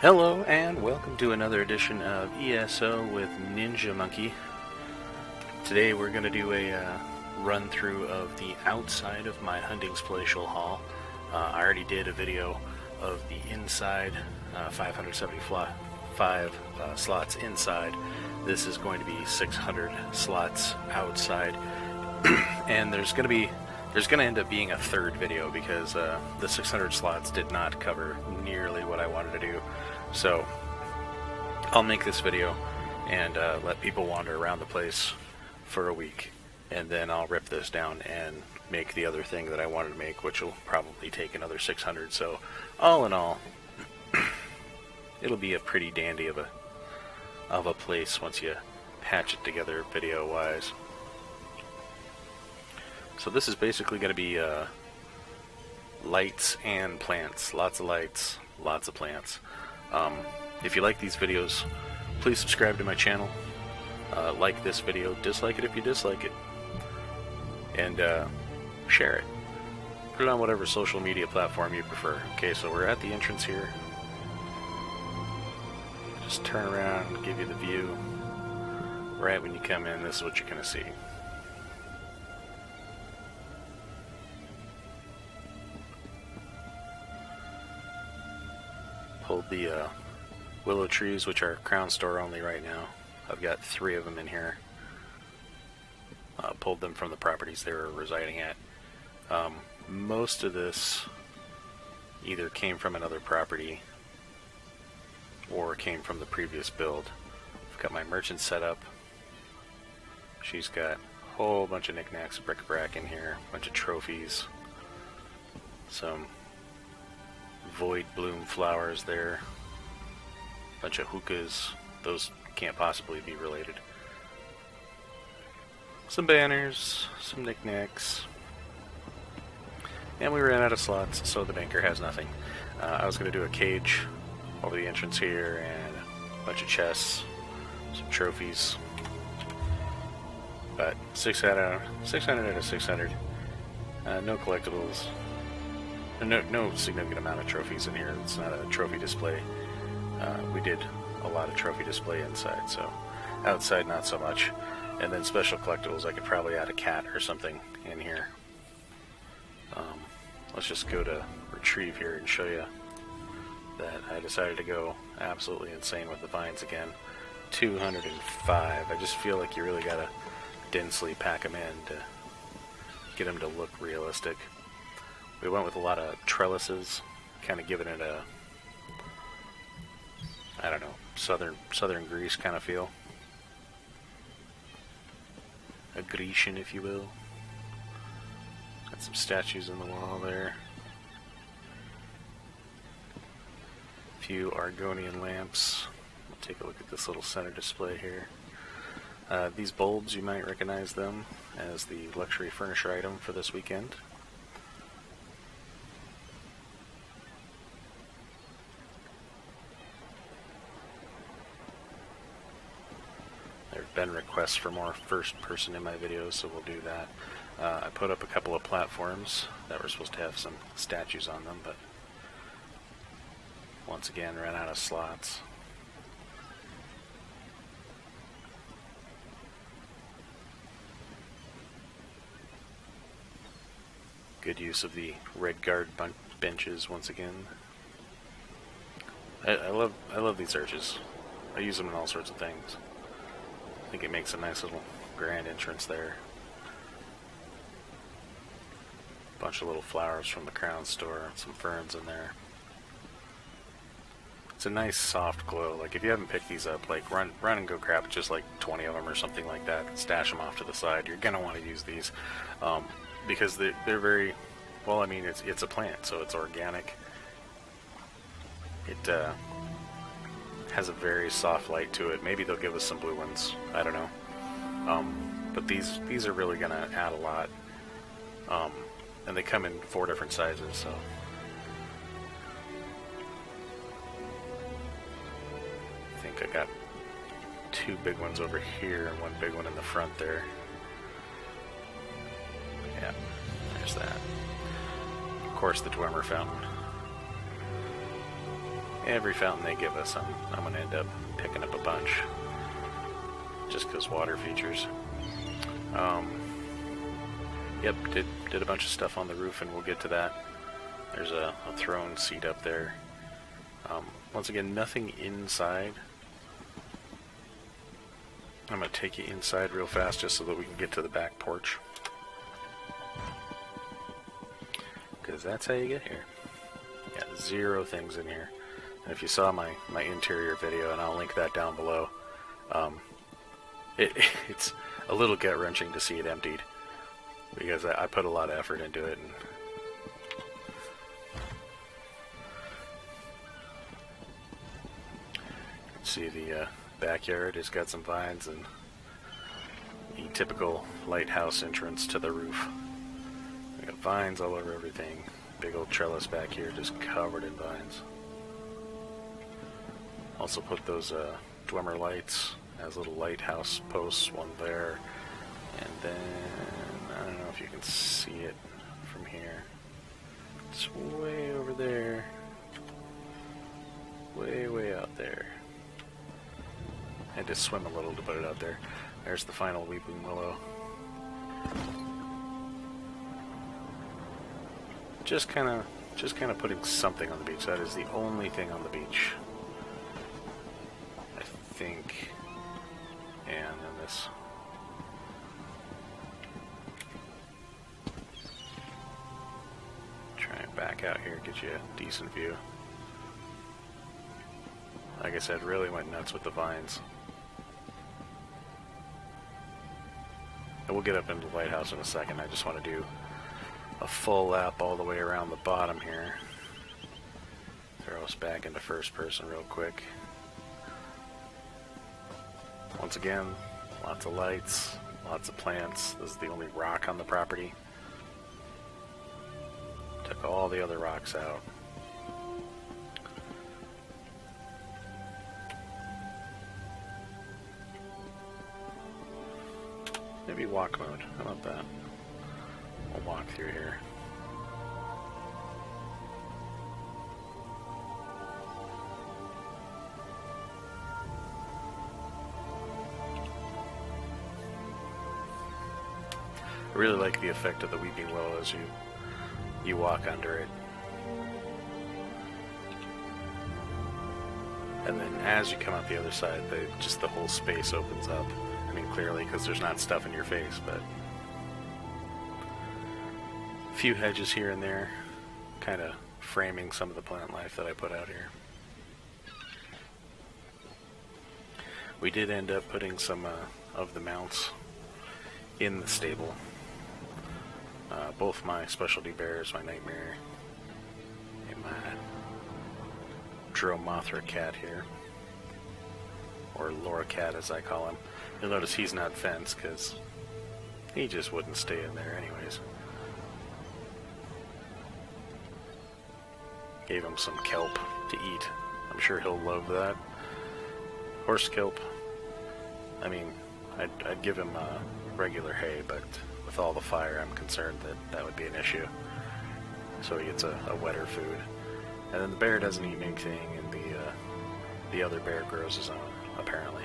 Hello and welcome to another edition of ESO with Ninja Monkey. Today we're going to do a run through of the outside of my Hunting's Palatial Hall. I already did a video of the inside, 575 slots inside. This is going to be 600 slots outside, and there's going to end up being a third video because the 600 slots did not cover nearly what I wanted to do. So I'll make this video and let people wander around the place for a week, and then I'll rip this down and make the other thing that I wanted to make, which will probably take another 600. So all in all, it'll be a pretty dandy of a place once you patch it together video wise. So this is basically going to be lights and plants. Lots of lights, lots of plants. If you like these videos, please subscribe to my channel. Like this video, dislike it if you dislike it, and share it. Put it on whatever social media platform you prefer. Okay, so we're at the entrance here. Just turn around and give you the view. Right when you come in, this is what you're going to see. Pulled the willow trees, which are crown store only right now. I've got 3 of them in here. Pulled them from the properties they were residing at. Most of this either came from another property or came from the previous build. I've got my merchant set up. She's got a whole bunch of knickknacks, bric-a-brac in here, a bunch of trophies, some void bloom flowers there, a bunch of hookahs, those can't possibly be related, some banners, some knickknacks, and we ran out of slots, so the banker has nothing. I was going to do a cage over the entrance here and a bunch of chests, some trophies, but 600 out of 600, no collectibles. No significant amount of trophies in here. It's not a trophy display. We did a lot of trophy display inside, so outside not so much. And then special collectibles, I could probably add a cat or something in here. Let's just go to retrieve here and show you that I decided to go absolutely insane with the vines again. 205. I just feel like you really gotta densely pack them in to get them to look realistic. We went with a lot of trellises, kind of giving it a, I don't know, southern Greece kind of feel. A Grecian, if you will. Got some statues in the wall there. A few Argonian lamps. We'll take a look at this little center display here. These bulbs, you might recognize them as the luxury furniture item for this weekend. There have been requests for more first person in my videos, so we'll do that. I put up a couple of platforms that were supposed to have some statues on them, but once again ran out of slots. Good use of the red guard benches once again. I love these arches. I use them in all sorts of things. I think it makes a nice little grand entrance there. Bunch of little flowers from the crown store, some ferns in there. It's a nice soft glow. Like if you haven't picked these up, like run and go grab just like 20 of them or something like that. Stash them off to the side. You're gonna want to use these because they're very well. I mean, it's a plant, so it's organic. It has a very soft light to it. Maybe they'll give us some blue ones. I don't know. But these are really gonna add a lot. And they come in 4 different sizes, so I think I got 2 big ones over here and 1 big one in the front there. Yeah, there's that. Of course, the Dwemer fountain. Every fountain they give us, I'm going to end up picking up a bunch. Just because water features. Yep, did a bunch of stuff on the roof, and we'll get to that. There's a throne seat up there. Once again, nothing inside. I'm going to take you inside real fast just so that we can get to the back porch. Because that's how you get here. Got 0 things in here. And if you saw my interior video, and I'll link that down below, it's a little gut-wrenching to see it emptied. Because I put a lot of effort into it. And see the backyard has got some vines and the typical lighthouse entrance to the roof. We got vines all over everything. Big old trellis back here just covered in vines. Also put those Dwemer lights as little lighthouse posts, one there, and then I don't know if you can see it from here. It's way over there. Way out there. I had to swim a little to put it out there. There's the final weeping willow. Just kind of putting something on the beach. That is the only thing on the beach, I think. And then this. Try and back out here, get you a decent view. Like I said, really went nuts with the vines. And we'll get up into the lighthouse in a second. I just want to do a full lap all the way around the bottom here. Throw us back into first person real quick. Once again, lots of lights, lots of plants. This is the only rock on the property. Took all the other rocks out. Maybe walk mode. How about that? We'll walk through here. I really like the effect of the weeping willow as you walk under it. And then as you come out the other side, just the whole space opens up. I mean, clearly, because there's not stuff in your face, but a few hedges here and there, kind of framing some of the plant life that I put out here. We did end up putting some of the mounts in the stable. Both my specialty bears, my Nightmare, and my Dromothra cat here, or Laura cat as I call him. You'll notice he's not fenced because he just wouldn't stay in there anyways. Gave him some kelp to eat. I'm sure he'll love that. Horse kelp. I mean, I'd give him regular hay, but with all the fire, I'm concerned that would be an issue. So he gets a wetter food. And then the bear doesn't eat anything, and the other bear grows his own, apparently.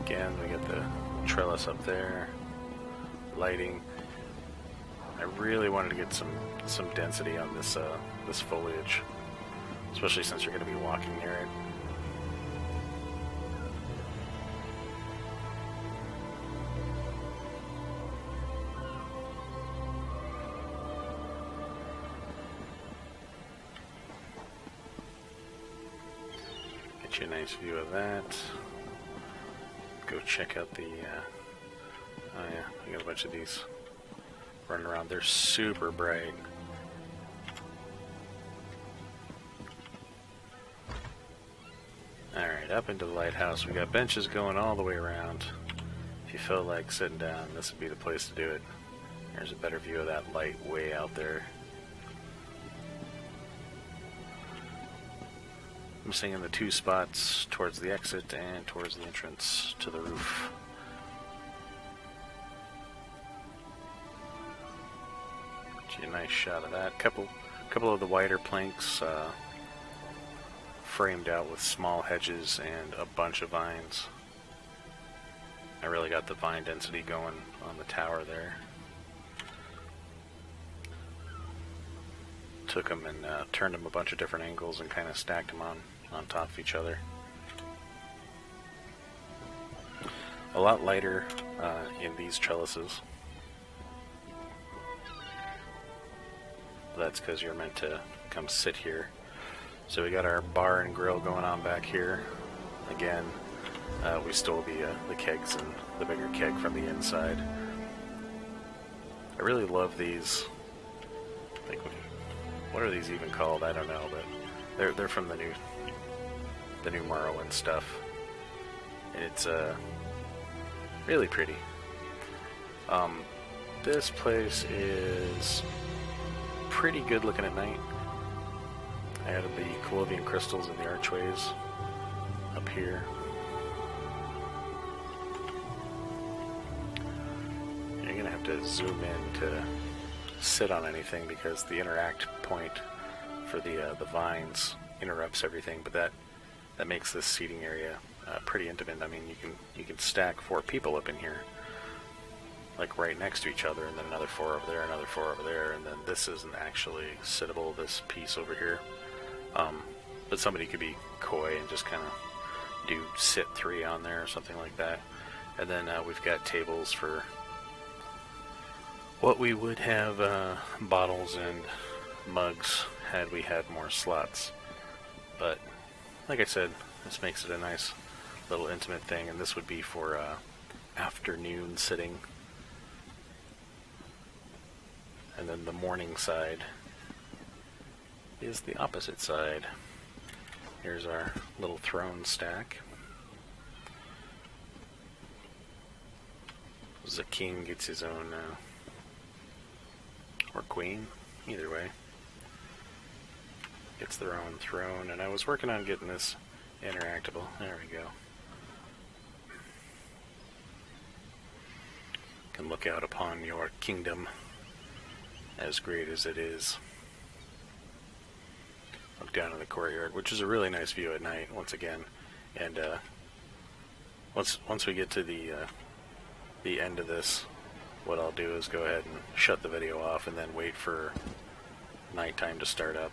Again, we get the trellis up there, lighting. I really wanted to get some density on this this foliage, especially since you're going to be walking near it. Get you a nice view of that. Go check out the, oh yeah, I got a bunch of these running around. They're super bright. Alright, up into the lighthouse. We got benches going all the way around. If you feel like sitting down, this would be the place to do it. There's a better view of that light way out there. I'm staying in the 2 spots towards the exit and towards the entrance to the roof. Get you a nice shot of that. Couple of the wider planks framed out with small hedges and a bunch of vines. I really got the vine density going on the tower there. Took them and turned them a bunch of different angles and kind of stacked them on top of each other. A lot lighter in these trellises. That's because you're meant to come sit here. So we got our bar and grill going on back here. Again, we stole the kegs and the bigger keg from the inside. I really love these. Like, what are these even called? I don't know, but they're from the new Morrowind stuff, and it's really pretty. This place is pretty good looking at night. I added the Colovian crystals in the archways up here. You're gonna have to zoom in to sit on anything because the interact point for the vines interrupts everything. But that makes this seating area pretty intimate. I mean, you can stack 4 people up in here, like right next to each other, and then another 4 over there, another 4 over there, and then this isn't actually sittable, this piece over here. But somebody could be coy and just kind of do sit 3 on there or something like that. And then we've got tables for what we would have bottles and mugs had we had more slots. But like I said, this makes it a nice little intimate thing, and this would be for afternoon sitting. And then the morning side is the opposite side. Here's our little throne stack. The king gets his own, or queen, either way, gets their own throne. And I was working on getting this interactable. There we go. Can look out upon your kingdom, as great as it is. Look down in the courtyard, which is a really nice view at night, once again. And once we get to the end of this, what I'll do is go ahead and shut the video off and then wait for nighttime to start up.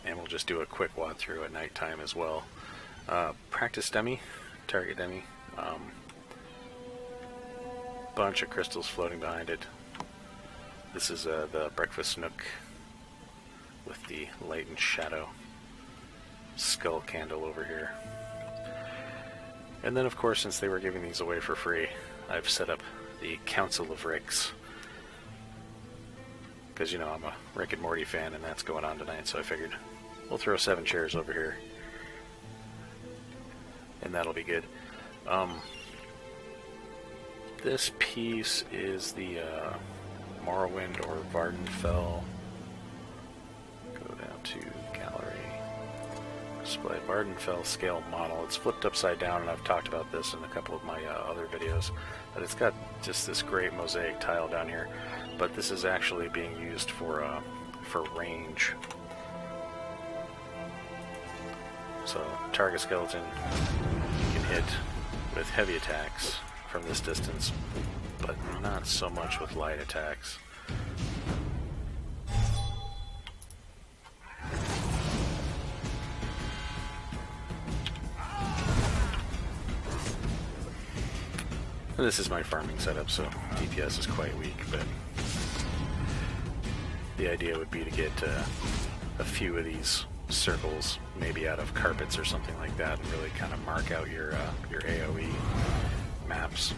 And we'll just do a quick walkthrough at nighttime as well. Practice dummy, target dummy. Bunch of crystals floating behind it. This is the breakfast nook with the light and shadow skull candle over here. And then, of course, since they were giving these away for free, I've set up the Council of Ricks. Because, you know, I'm a Rick and Morty fan, and that's going on tonight, so I figured we'll throw 7 chairs over here. And that'll be good. This piece is the Morrowind or Vardenfell. Go down to Gallery. Display Vardenfell scale model. It's flipped upside down, and I've talked about this in a couple of my other videos. But it's got just this great mosaic tile down here. But this is actually being used for range. So target skeleton you can hit with heavy attacks from this distance, but not so much with light attacks. And this is my farming setup, so DPS is quite weak, but the idea would be to get a few of these circles, maybe out of carpets or something like that, and really kind of mark out your AoE maps.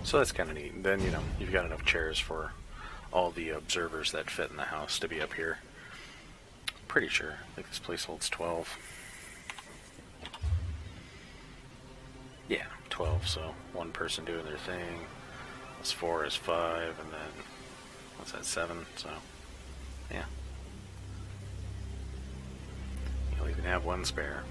So that's kind of neat. And then, you know, you've got enough chairs for all the observers that fit in the house to be up here. Pretty sure. I think this place holds 12. Yeah, 12, so one person doing their thing. Plus 4 is 5, and then, what's that, 7? So, yeah. even have one spare.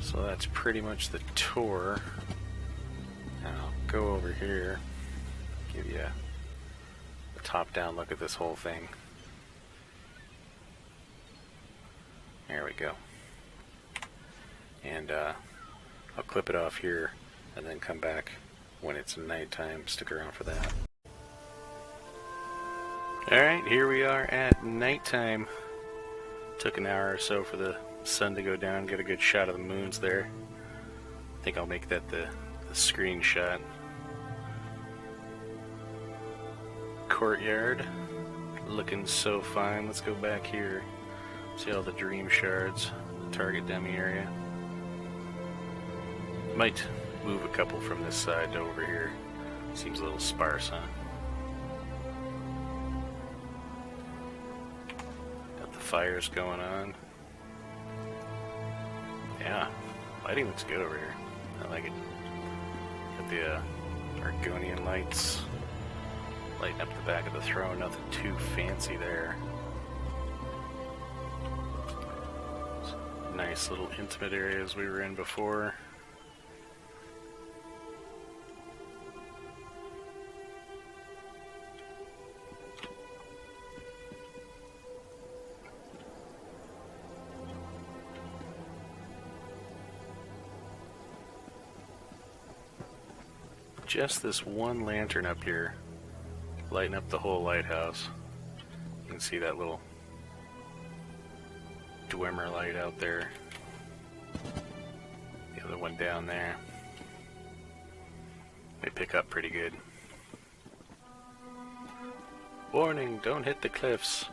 So that's pretty much the tour. And I'll go over here, give you a top-down look at this whole thing. There we go. And I'll clip it off here and then come back when it's nighttime. Stick around for that. Alright, here we are at nighttime. Took an hour or so for the sun to go down, get a good shot of the moons there. I think I'll make that the screenshot. Courtyard, looking so fine. Let's go back here. See all the dream shards, the target dummy area. Might move a couple from this side to over here. Seems a little sparse, huh? Got the fires going on. Yeah, lighting looks good over here. I like it. Got the Argonian lights lighting up the back of the throne. Nothing too fancy there. Nice little intimate areas we were in before. Just this one lantern up here lighting up the whole lighthouse. You can see that little Dwemer light out there. The other one down there. They pick up pretty good. Warning, don't hit the cliffs.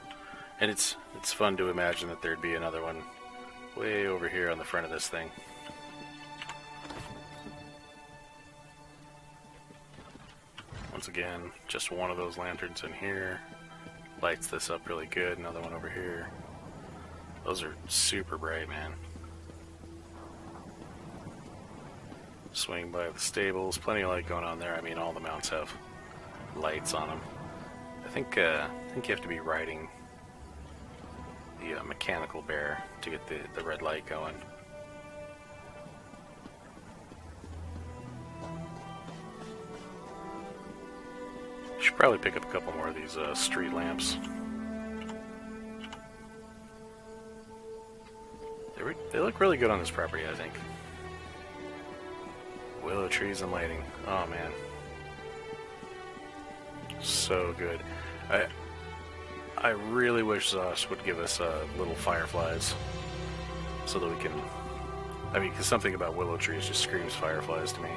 And it's fun to imagine that there'd be another one way over here on the front of this thing. Once again, just one of those lanterns in here. Lights this up really good. Another one over here. Those are super bright, man. Swing by the stables. Plenty of light going on there. I mean, all the mounts have lights on them. I think you have to be riding the mechanical bear to get the red light going. Should probably pick up a couple more of these street lamps. They look really good on this property, I think. Willow trees and lighting. Oh man, so good. I really wish Zosh would give us little fireflies so that we can. I mean, because something about willow trees just screams fireflies to me.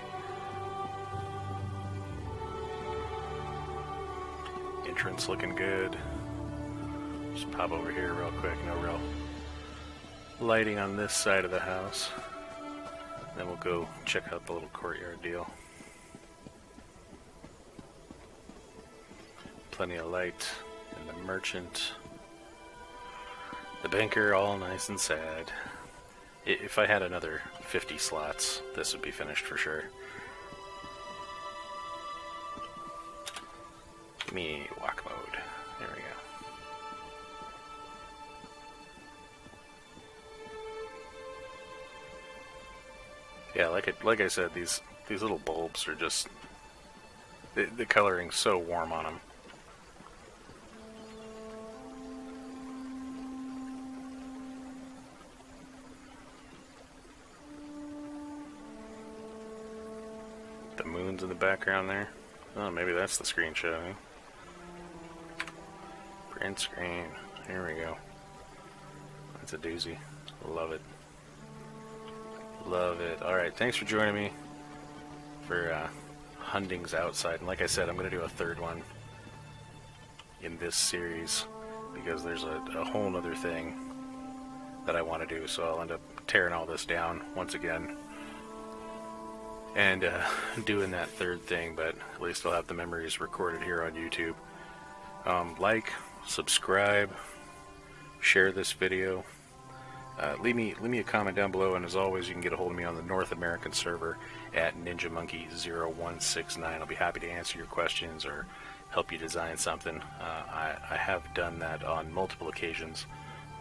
Entrance looking good. Just pop over here real quick. No real lighting on this side of the house. Then we'll go check out the little courtyard deal. Plenty of light in the merchant. The banker, all nice and sad. If I had another 50 slots, this would be finished for sure. Give me walk mode. There we go. Yeah, like I said, these little bulbs are just the coloring's so warm on them. The moon's in the background there. Oh, maybe that's the screenshot. Huh? Print screen. Here we go. That's a doozy. Love it. Love it. Alright, thanks for joining me for Hunding's Outside. And like I said, I'm going to do a third one in this series because there's a whole other thing that I want to do. So I'll end up tearing all this down once again and doing that third thing, but at least I'll have the memories recorded here on YouTube. Like, subscribe, share this video. Leave me a comment down below, and as always, you can get a hold of me on the North American server at NinjaMonkey0169. I'll be happy to answer your questions or help you design something. I have done that on multiple occasions.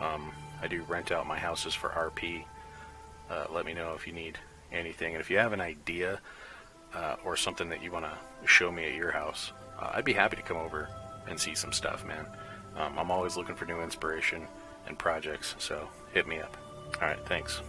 I do rent out my houses for RP. Let me know if you need anything, and if you have an idea or something that you want to show me at your house, I'd be happy to come over and see some stuff, man. I'm always looking for new inspiration and projects, so hit me up. Alright, thanks.